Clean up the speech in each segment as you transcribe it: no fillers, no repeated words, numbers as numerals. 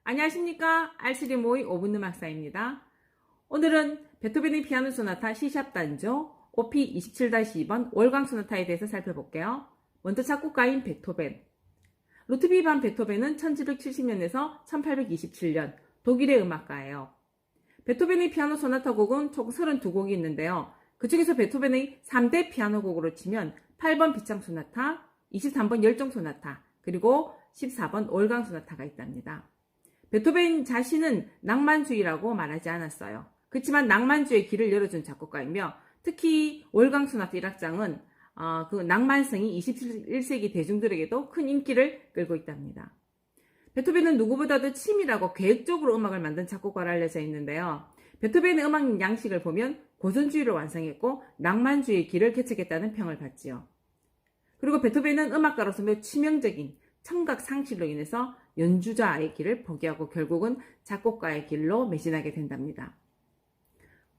안녕하십니까. 알쓰리 모의 5분 음악사입니다. 오늘은 베토벤의 피아노 소나타 C샵 단조 OP 27-2번 월광 소나타에 대해서 살펴볼게요. 먼저 작곡가인 베토벤. 루트비 반 베토벤은 1770년에서 1827년 독일의 음악가예요. 베토벤의 피아노 소나타 곡은 총 32곡이 있는데요. 그 중에서 베토벤의 3대 피아노 곡으로 치면 8번 비창 소나타, 23번 열정 소나타, 그리고 14번 월광 소나타가 있답니다. 베토벤 자신은 낭만주의라고 말하지 않았어요. 그렇지만 낭만주의의 길을 열어준 작곡가이며 특히 월광 소나타 1악장은 그 낭만성이 21세기 대중들에게도 큰 인기를 끌고 있답니다. 베토벤은 누구보다도 치밀하고 계획적으로 음악을 만든 작곡가로 알려져 있는데요. 베토벤의 음악 양식을 보면 고전주의를 완성했고 낭만주의의 길을 개척했다는 평을 받지요. 그리고 베토벤은 음악가로서 매우 치명적인 청각 상실로 인해서 연주자의 길을 포기하고 결국은 작곡가의 길로 매진하게 된답니다.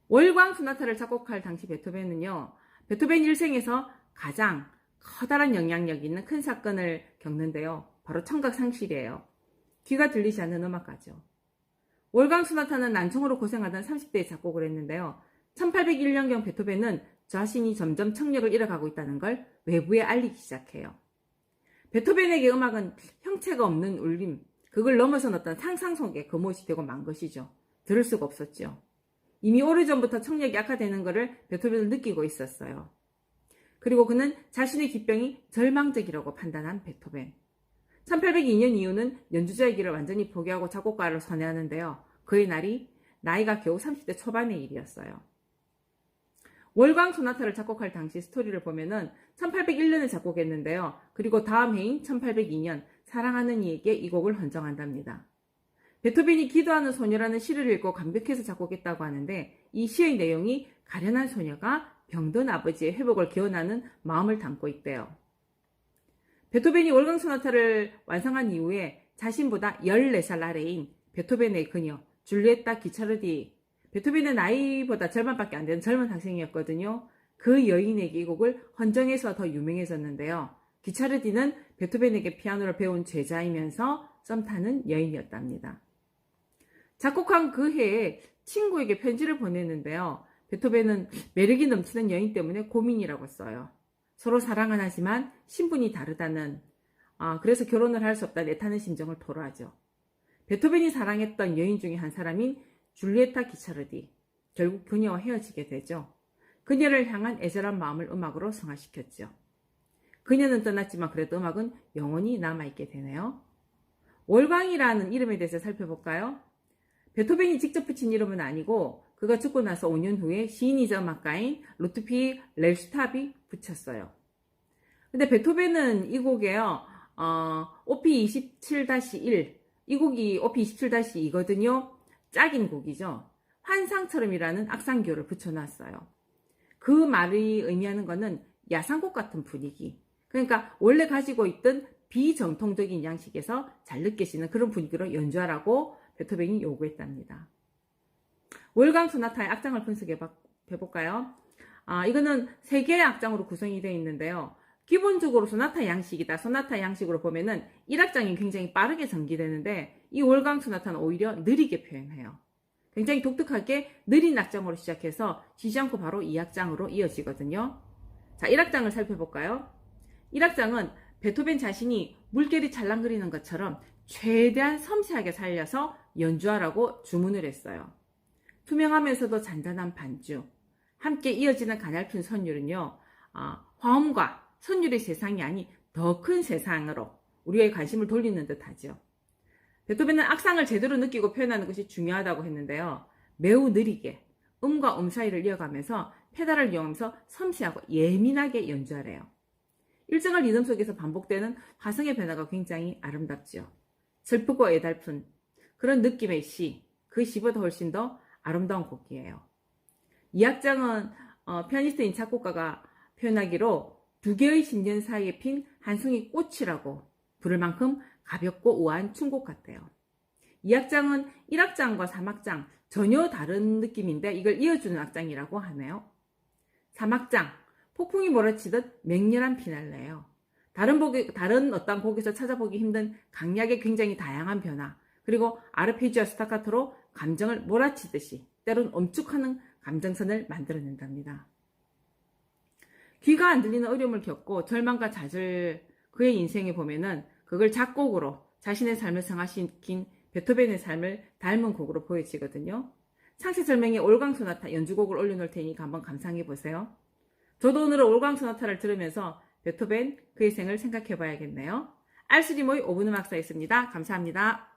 월광 소나타를 작곡할 당시 베토벤은요, 베토벤 일생에서 가장 커다란 영향력이 있는 큰 사건을 겪는데요. 바로 청각 상실이에요. 귀가 들리지 않는 음악가죠. 월광 소나타는 난청으로 고생하던 30대에 작곡을 했는데요. 1801년경 베토벤은 자신이 점점 청력을 잃어가고 있다는 걸 외부에 알리기 시작해요. 베토벤에게 음악은 형체가 없는 울림, 그걸 넘어선 어떤 상상 속의 거못이 되고 만 것이죠. 들을 수가 없었죠. 이미 오래전부터 청력이 약화되는 것을 베토벤은 느끼고 있었어요. 그리고 그는 자신의 기병이 절망적이라고 판단한 베토벤. 1802년 이후는 연주자의 길을 완전히 포기하고 작곡가를 선회하는데요. 그의 날이 나이가 겨우 30대 초반의 일이었어요. 월광 소나타를 작곡할 당시 스토리를 보면은 1801년에 작곡했는데요. 그리고 다음 해인 1802년 사랑하는 이에게 이 곡을 헌정한답니다. 베토벤이 기도하는 소녀라는 시를 읽고 감격해서 작곡했다고 하는데 이 시의 내용이 가련한 소녀가 병든 아버지의 회복을 기원하는 마음을 담고 있대요. 베토벤이 월광 소나타를 완성한 이후에 자신보다 14살 아래인 베토벤의 그녀 줄리에타 기차르디, 베토벤의 나이보다 절반밖에 안 되는 젊은 학생이었거든요. 그 여인에게 이 곡을 헌정해서 더 유명해졌는데요. 기차르디는 베토벤에게 피아노를 배운 제자이면서 썸 타는 여인이었답니다. 작곡한 그 해에 친구에게 편지를 보냈는데요. 베토벤은 매력이 넘치는 여인 때문에 고민이라고 써요. 서로 사랑은 하지만 신분이 다르다는, 그래서 결혼을 할 수 없다 애타는 심정을 토로하죠. 베토벤이 사랑했던 여인 중에 한 사람인 줄리에타 기차르디, 결국 그녀와 헤어지게 되죠. 그녀를 향한 애절한 마음을 음악으로 승화시켰죠. 그녀는 떠났지만 그래도 음악은 영원히 남아있게 되네요. 월광이라는 이름에 대해서 살펴볼까요? 베토벤이 직접 붙인 이름은 아니고 그가 죽고 나서 5년 후에 시인이자 음악가인 루트피 렐슈탑이 붙였어요. 근데 베토벤은 이 곡에요, OP 27-1, 이 곡이 OP 27-2거든요. 짝인 곡이죠. 환상처럼이라는 악상교를 붙여놨어요. 그 말이 의미하는 것은 야상곡 같은 분위기. 그러니까 원래 가지고 있던 비정통적인 양식에서 잘 느껴지는 그런 분위기로 연주하라고 베토벤이 요구했답니다. 월광 소나타의 악장을 분석해볼까요? 이거는 3개의 악장으로 구성이 되어 있는데요. 기본적으로 소나타 양식이다. 소나타 양식으로 보면은 1악장이 굉장히 빠르게 전개되는데 이 월광 소나타는 오히려 느리게 표현해요. 굉장히 독특하게 느린 악장으로 시작해서 쉬지 않고 바로 2악장으로 이어지거든요. 자, 1악장을 살펴볼까요? 1악장은 베토벤 자신이 물결이 찰랑거리는 것처럼 최대한 섬세하게 살려서 연주하라고 주문을 했어요. 투명하면서도 잔잔한 반주, 함께 이어지는 가냘픈 선율은요, 화음과 선율의 세상이 아닌 더 큰 세상으로 우리의 관심을 돌리는 듯 하죠. 베토벤은 악상을 제대로 느끼고 표현하는 것이 중요하다고 했는데요. 매우 느리게 음과 음 사이를 이어가면서 페달을 이용하면서 섬세하고 예민하게 연주하래요. 일정한 리듬 속에서 반복되는 화성의 변화가 굉장히 아름답죠. 슬프고 애달픈 그런 느낌의 시, 그 시보다 훨씬 더 아름다운 곡이에요. 이 악장은 피아니스트인 작곡가가 표현하기로 2개의 신년 사이에 핀 한 송이 꽃이라고 부를 만큼 가볍고 우아한 춤곡 같아요. 이 악장은 1악장과 3악장 전혀 다른 느낌인데 이걸 이어주는 악장이라고 하네요. 3악장, 폭풍이 몰아치듯 맹렬한 피날레예요. 다른 어떤 곡에서 찾아보기 힘든 강약의 굉장히 다양한 변화, 그리고 아르페지오와 스타카토로 감정을 몰아치듯이 때론 엄축하는 감정선을 만들어낸답니다. 귀가 안 들리는 어려움을 겪고 절망과 좌절 그의 인생에 보면은 그걸 작곡으로 자신의 삶을 승화시킨 베토벤의 삶을 닮은 곡으로 보여지거든요. 상세 설명에 올강 소나타 연주곡을 올려놓을 테니 한번 감상해 보세요. 저도 오늘은 올강 소나타를 들으면서 베토벤 그의 생을 생각해 봐야겠네요. 알쓰리 모의 5분 음악사였습니다. 감사합니다.